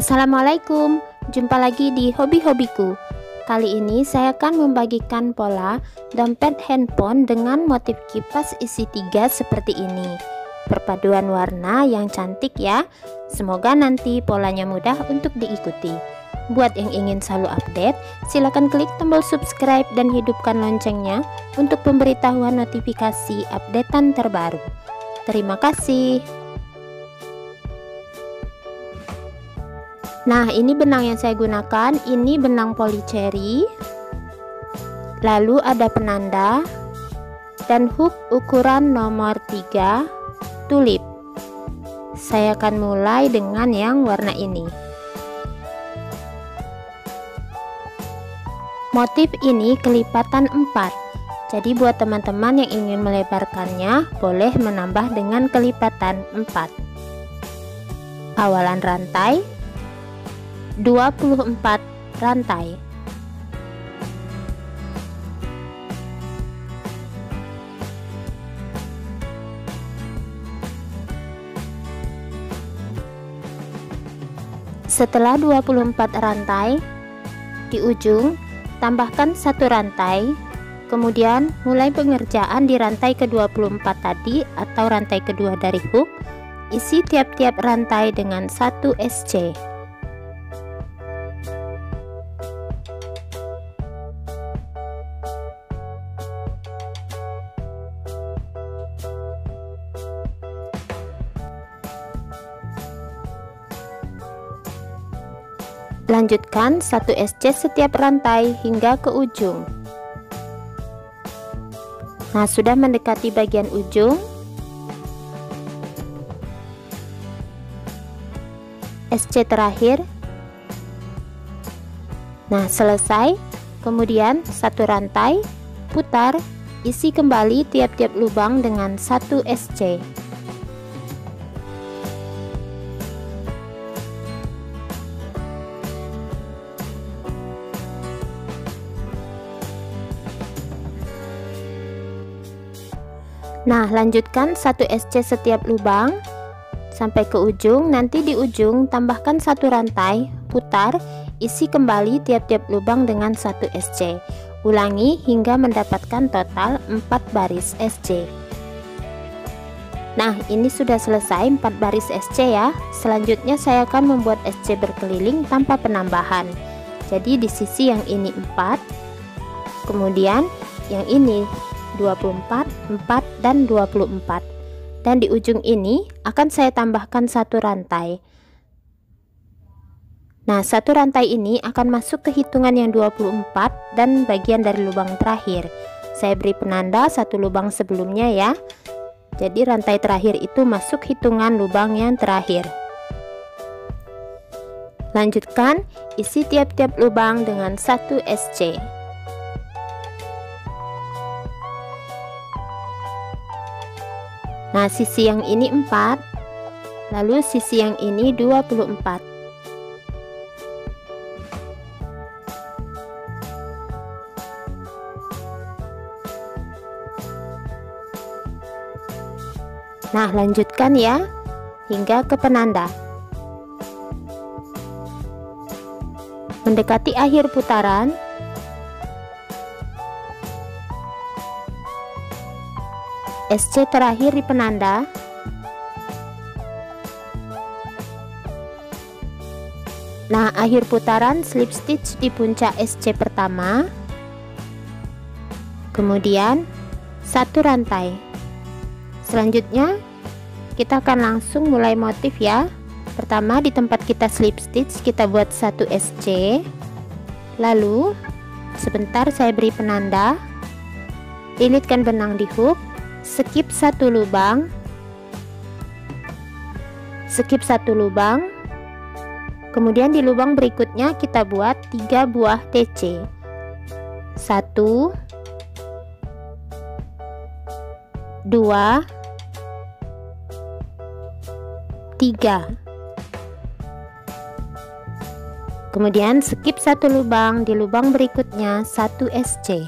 Assalamualaikum, jumpa lagi di hobi-hobiku. Kali ini saya akan membagikan pola dompet handphone dengan motif kipas isi 3 seperti ini. Perpaduan warna yang cantik ya. Semoga nanti polanya mudah untuk diikuti. Buat yang ingin selalu update, silakan klik tombol subscribe dan hidupkan loncengnya untuk pemberitahuan notifikasi updatean terbaru. Terima kasih. Nah, ini benang yang saya gunakan, ini benang polycherry, lalu ada penanda, dan hook ukuran nomor 3 tulip. Saya akan mulai dengan yang warna ini. Motif ini kelipatan 4, jadi buat teman-teman yang ingin melebarkannya, boleh menambah dengan kelipatan 4. Awalan rantai 24 rantai. Setelah 24 rantai, di ujung tambahkan 1 rantai, kemudian mulai pengerjaan di rantai ke-24 tadi atau rantai kedua dari hook. Isi tiap-tiap rantai dengan 1 SC. Lanjutkan 1 SC setiap rantai hingga ke ujung. Nah, sudah mendekati bagian ujung, SC terakhir. Nah, selesai. Kemudian 1 rantai, putar, isi kembali tiap-tiap lubang dengan 1 SC. Nah, lanjutkan 1 SC setiap lubang sampai ke ujung. Nanti di ujung tambahkan 1 rantai, putar, isi kembali tiap-tiap lubang dengan 1 SC. Ulangi hingga mendapatkan total 4 baris SC. Nah, ini sudah selesai 4 baris SC ya. Selanjutnya saya akan membuat SC berkeliling tanpa penambahan. Jadi di sisi yang ini 4, kemudian yang ini 24, 4, dan 24. Dan di ujung ini akan saya tambahkan 1 rantai. Nah, 1 rantai ini akan masuk ke hitungan yang 24 dan bagian dari lubang terakhir. Saya beri penanda 1 lubang sebelumnya ya. Jadi rantai terakhir itu masuk hitungan lubang yang terakhir. Lanjutkan, isi tiap-tiap lubang dengan 1 SC. Nah, sisi yang ini 4, lalu sisi yang ini 24. Nah, lanjutkan ya hingga ke penanda. Mendekati akhir putaran, SC terakhir di penanda. Nah, akhir putaran slip stitch di puncak SC pertama, kemudian 1 rantai. Selanjutnya kita akan langsung mulai motif ya. Pertama, di tempat kita slip stitch kita buat 1 SC, lalu sebentar saya beri penanda, lilitkan benang di hook, skip 1 lubang, skip 1 lubang, kemudian di lubang berikutnya kita buat 3 buah TC. 1, 2, 3. Kemudian skip 1 lubang, di lubang berikutnya 1 SC.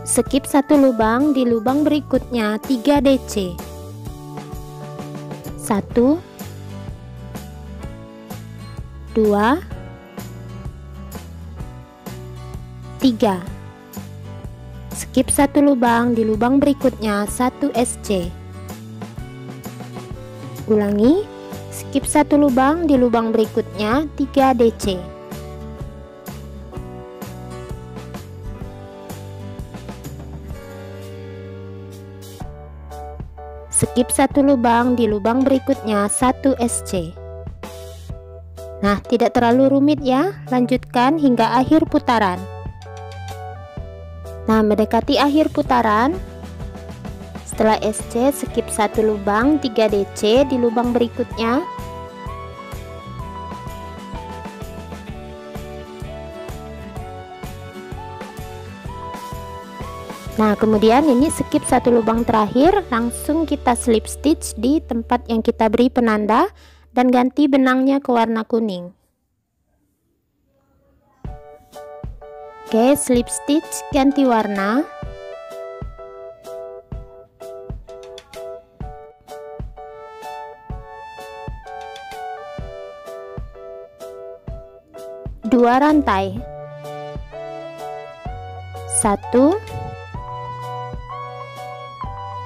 Skip 1 lubang, di lubang berikutnya 3 DC. 1, 2, 3. Skip satu lubang, di lubang berikutnya 1 SC. Ulangi, skip satu lubang, di lubang berikutnya 3 DC. Skip satu lubang, di lubang berikutnya 1 SC. Nah, tidak terlalu rumit ya, lanjutkan hingga akhir putaran. Nah, mendekati akhir putaran, setelah SC, skip satu lubang, 3 DC di lubang berikutnya. Nah, kemudian ini skip satu lubang terakhir, langsung kita slip stitch di tempat yang kita beri penanda dan ganti benangnya ke warna kuning. Oke, slip stitch, ganti warna. Dua rantai. 1,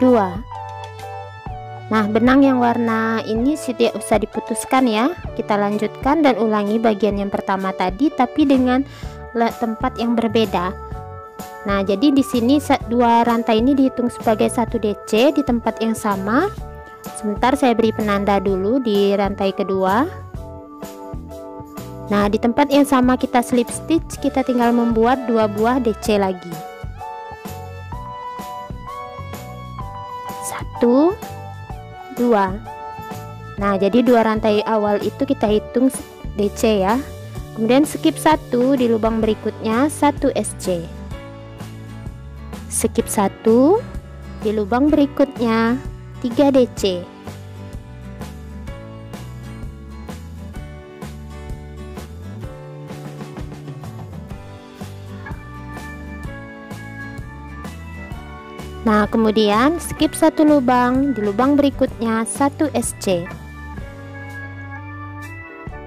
2. Nah, benang yang warna ini tidak usah diputuskan ya. Kita lanjutkan dan ulangi bagian yang pertama tadi tapi dengan tempat yang berbeda. Nah, jadi di sini 2 rantai ini dihitung sebagai 1 DC di tempat yang sama. Sebentar saya beri penanda dulu di rantai kedua. Nah, di tempat yang sama kita slip stitch, kita tinggal membuat 2 buah DC lagi. 1, 2. Nah, jadi 2 rantai awal itu kita hitung DC ya. Kemudian skip 1 di lubang berikutnya 1 SC. Skip 1 di lubang berikutnya 3 DC. Nah, kemudian skip satu lubang, di lubang berikutnya 1 SC.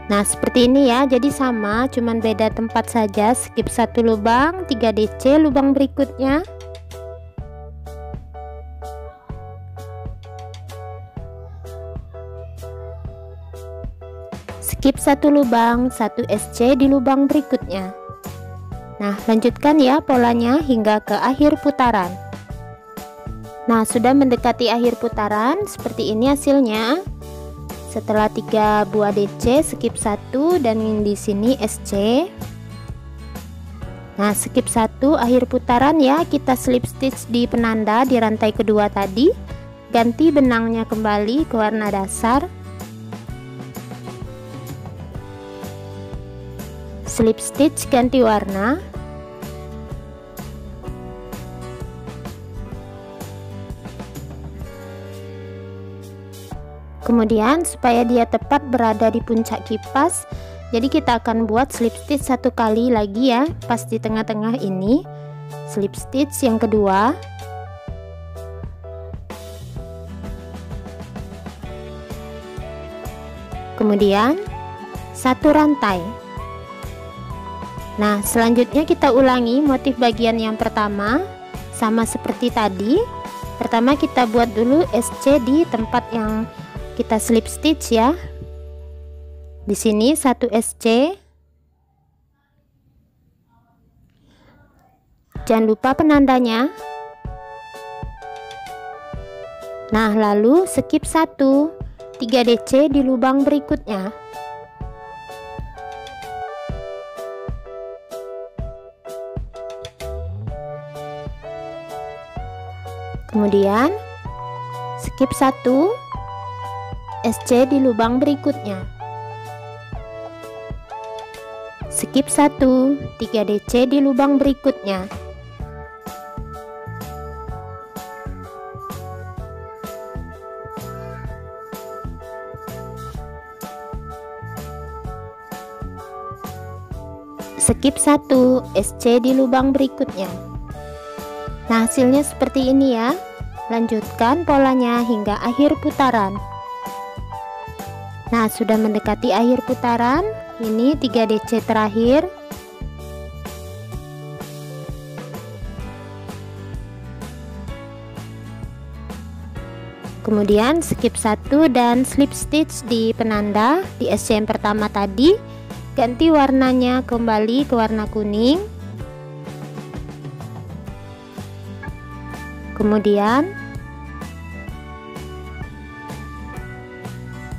Nah, seperti ini ya, jadi sama, cuman beda tempat saja. Skip satu lubang, 3 DC, lubang berikutnya. Skip satu lubang, 1 SC di lubang berikutnya. Nah, lanjutkan ya polanya hingga ke akhir putaran. Nah, sudah mendekati akhir putaran, seperti ini hasilnya. Setelah 3 buah DC, skip 1 dan di sini SC. Nah, skip 1 akhir putaran ya, kita slip stitch di penanda di rantai kedua tadi. Ganti benangnya kembali ke warna dasar. Slip stitch, ganti warna. Kemudian supaya dia tepat berada di puncak kipas, jadi kita akan buat slip stitch 1 kali lagi ya, pas di tengah-tengah ini. Slip stitch yang kedua. Kemudian 1 rantai. Nah, selanjutnya kita ulangi motif bagian yang pertama sama seperti tadi. Pertama kita buat dulu SC di tempat yang kita slip stitch ya. Di sini 1 SC. Jangan lupa penandanya. Nah, lalu skip 1, 3 DC di lubang berikutnya. Kemudian skip 1 SC di lubang berikutnya. Skip 1, 3 DC di lubang berikutnya. Skip 1, SC di lubang berikutnya. Nah, hasilnya seperti ini ya. Lanjutkan polanya hingga akhir putaran. Nah, sudah mendekati akhir putaran, Ini 3 DC terakhir. Kemudian skip 1 dan slip stitch di penanda di SC yang pertama tadi. Ganti warnanya kembali ke warna kuning. Kemudian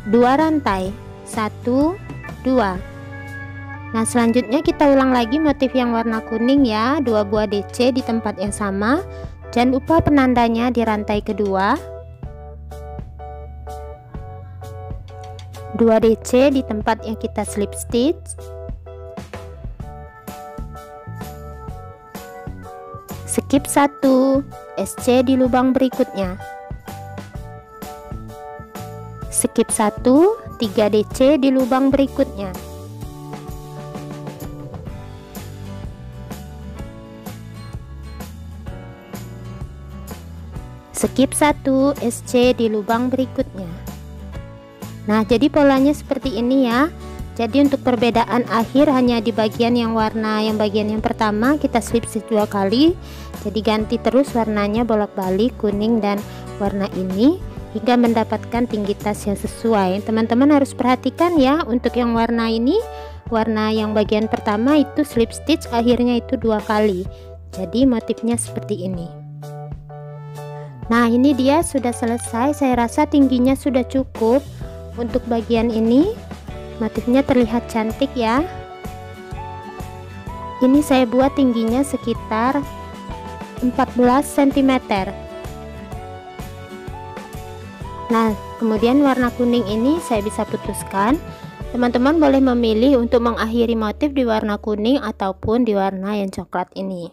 2 rantai, 1 2. Nah, selanjutnya kita ulang lagi motif yang warna kuning ya, 2 buah DC di tempat yang sama. Jangan lupa penandanya di rantai kedua. 2 DC di tempat yang kita slip stitch. Skip 1, SC di lubang berikutnya. Skip 1, 3 DC di lubang berikutnya. Skip 1, SC di lubang berikutnya. Nah, jadi polanya seperti ini ya. Jadi untuk perbedaan akhir hanya di bagian yang warna yang bagian yang pertama kita slip stitch 2 kali. Jadi ganti terus warnanya bolak-balik kuning dan warna ini hingga mendapatkan tinggi tas yang sesuai. Teman-teman harus perhatikan ya, untuk yang warna ini, warna yang bagian pertama itu slip stitch akhirnya itu 2 kali. Jadi motifnya seperti ini. Nah, ini dia sudah selesai. Saya rasa tingginya sudah cukup. Untuk bagian ini motifnya terlihat cantik ya. Ini saya buat tingginya sekitar 14 cm. Nah, kemudian warna kuning ini saya bisa putuskan. Teman-teman boleh memilih untuk mengakhiri motif di warna kuning ataupun di warna yang coklat ini.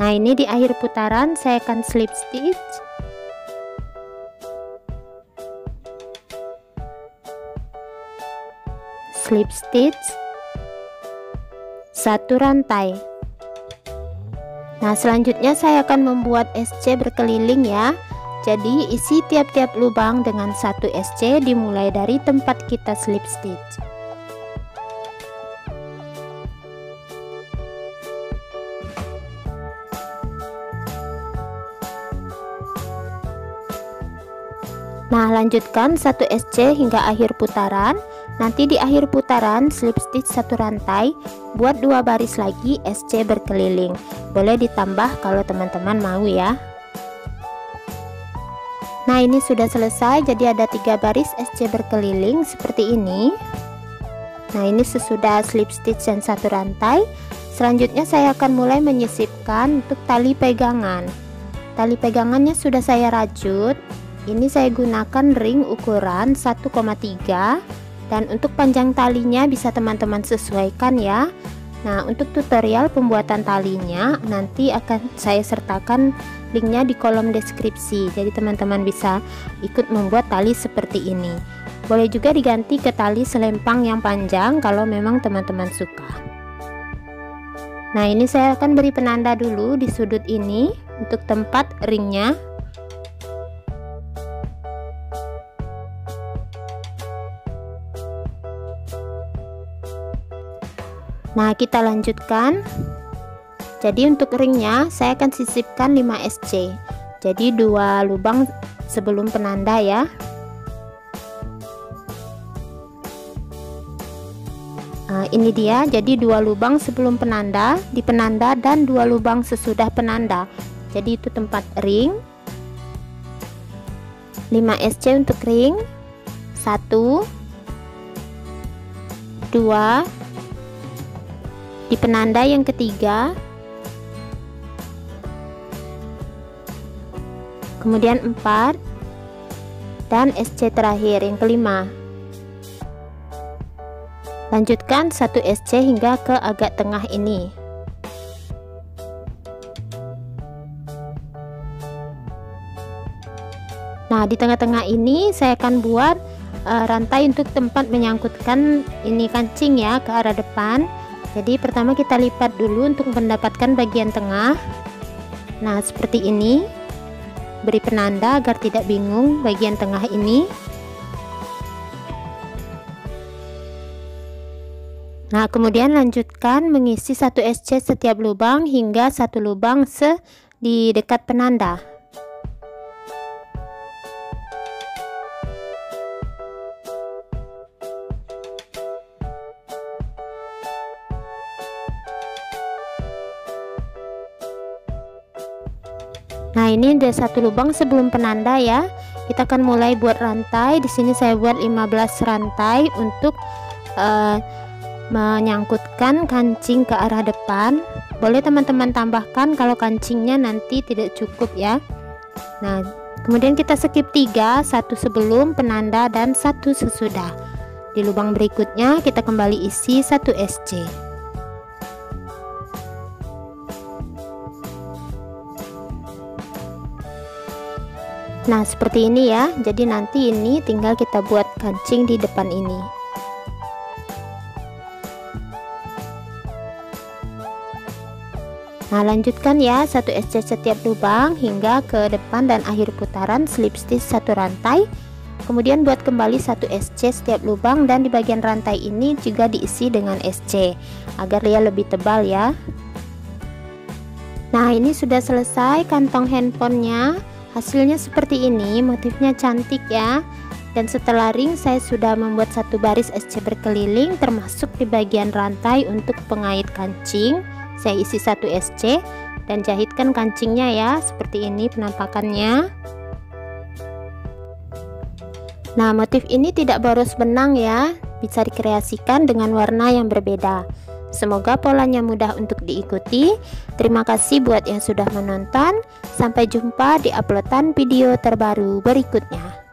Nah, ini di akhir putaran saya akan slip stitch. Slip stitch 1 rantai. Nah, selanjutnya saya akan membuat SC berkeliling ya. Jadi isi tiap-tiap lubang dengan 1 SC dimulai dari tempat kita slip stitch. Nah, lanjutkan 1 SC hingga akhir putaran. Nanti di akhir putaran slip stitch 1 rantai, buat 2 baris lagi SC berkeliling. Boleh ditambah kalau teman-teman mau ya. Nah, ini sudah selesai, jadi ada 3 baris SC berkeliling seperti ini. Nah, ini sesudah slip stitch dan 1 rantai. Selanjutnya saya akan mulai menyisipkan untuk tali pegangan. Tali pegangannya sudah saya rajut. Ini saya gunakan ring ukuran 1,3. Dan untuk panjang talinya bisa teman-teman sesuaikan ya. Nah, untuk tutorial pembuatan talinya nanti akan saya sertakan linknya di kolom deskripsi. Jadi teman-teman bisa ikut membuat tali seperti ini. Boleh juga diganti ke tali selempang yang panjang kalau memang teman-teman suka. Nah, ini saya akan beri penanda dulu di sudut ini untuk tempat ringnya. Nah, kita lanjutkan. Jadi untuk ringnya saya akan sisipkan 5 SC. Jadi 2 lubang sebelum penanda ya. Nah, ini dia. Jadi 2 lubang sebelum penanda, di penanda, dan 2 lubang sesudah penanda. Jadi itu tempat ring. 5 SC untuk ring. 1 2 di penanda yang ketiga, kemudian 4, dan SC terakhir yang kelima. Lanjutkan 1 SC hingga ke agak tengah ini. Nah, di tengah-tengah ini saya akan buat rantai untuk tempat menyangkutkan ini kancing ya ke arah depan. Jadi pertama kita lipat dulu untuk mendapatkan bagian tengah. Nah, seperti ini. Beri penanda agar tidak bingung bagian tengah ini. Nah, kemudian lanjutkan mengisi 1 SC setiap lubang hingga 1 lubang di dekat penanda. Nah, ini ada 1 lubang sebelum penanda ya. Kita akan mulai buat rantai. Di sini saya buat 15 rantai untuk menyangkutkan kancing ke arah depan. Boleh teman-teman tambahkan kalau kancingnya nanti tidak cukup ya. Nah, kemudian kita skip 3, 1 sebelum penanda dan 1 sesudah. Di lubang berikutnya kita kembali isi 1 SC. Nah, seperti ini ya. Jadi nanti ini tinggal kita buat kancing di depan ini. Nah, lanjutkan ya 1 SC setiap lubang hingga ke depan dan akhir putaran slip stitch 1 rantai. Kemudian buat kembali 1 SC setiap lubang dan di bagian rantai ini juga diisi dengan SC agar dia lebih tebal ya. Nah, ini sudah selesai kantong handphonenya. Hasilnya seperti ini, motifnya cantik ya. Dan setelah ring saya sudah membuat 1 baris SC berkeliling termasuk di bagian rantai untuk pengait kancing. Saya isi 1 SC dan jahitkan kancingnya ya, seperti ini penampakannya. Nah, motif ini tidak boros benang ya, bisa dikreasikan dengan warna yang berbeda. Semoga polanya mudah untuk diikuti. Terima kasih buat yang sudah menonton. Sampai jumpa di uploadan video terbaru berikutnya.